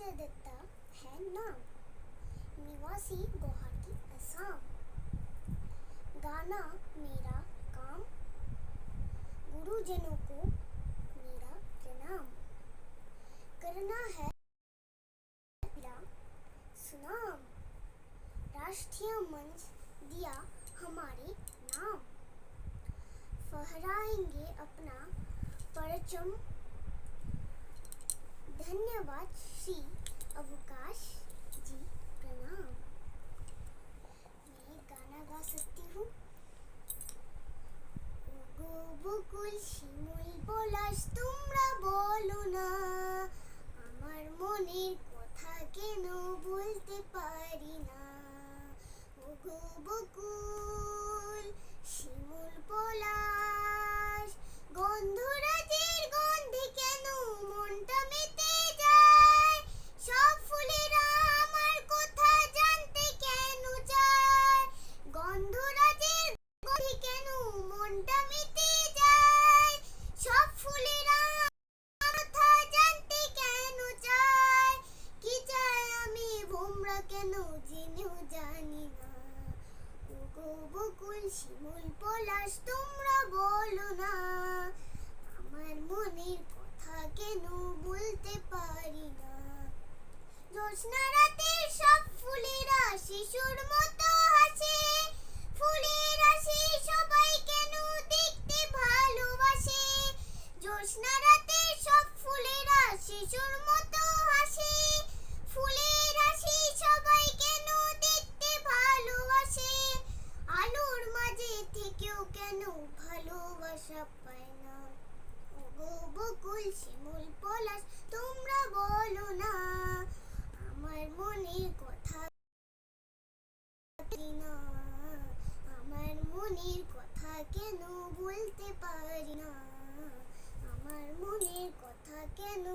से देता है नाम, निवासी गुवाहाटी असम। गाना मेरा काम, गुरुजनों को मेरा प्रणाम। करना है मेरा सुनाम, राष्ट्रीय मंच दिया हमारे नाम। फहराएंगे अपना परचम, धन्यवाद श्री अवकाश जी, प्रणाम। मैं गाना गा सकती हूँ। ওগো বকুল শিমুল পলাশ তোমরা বলো না, আমার মনের কথা কেন বলতে পারি না। ওগো বকুল শিমুল পলাশ, গন্ধরাজের গন্ধে কেন মনটা মেতে যায়। সব ফুলেরা আমার কথা জানতে কেন চায়। গন্ধরাজের গন্ধে কেন মনটা মেতে যায়। সব ফুলেরা আমার কথা জানতে কেন চায়। কি চায় আমি ভোমরা কেন জেনেও জানি না। ওগো বকুল শিমুল পলাশ তোমরা বলো না, আমার মনের কথা কেন বলতে পারি না। জ্যোৎস্না রাতের সব ফুলেরা শিশুর মতো হাসে। ফুলের হাসি সবাই কেন দেখতে ভালোবাসে। জ্যোৎস্না রাতের সব ফুলেরা শিশুর মতো হাসে। ফুলের হাসি সবাই কেন দেখতে ভালোবাসে। আলোর মাঝে থেকেও কেন ভালোবাসা পায় না। ওগো বকুল শিমুল পলাশ তোমরা বলো না, আমার মনের কথা না। আমার মনের কথা কেন বলতে পারি না। আমার মনের কথা কেন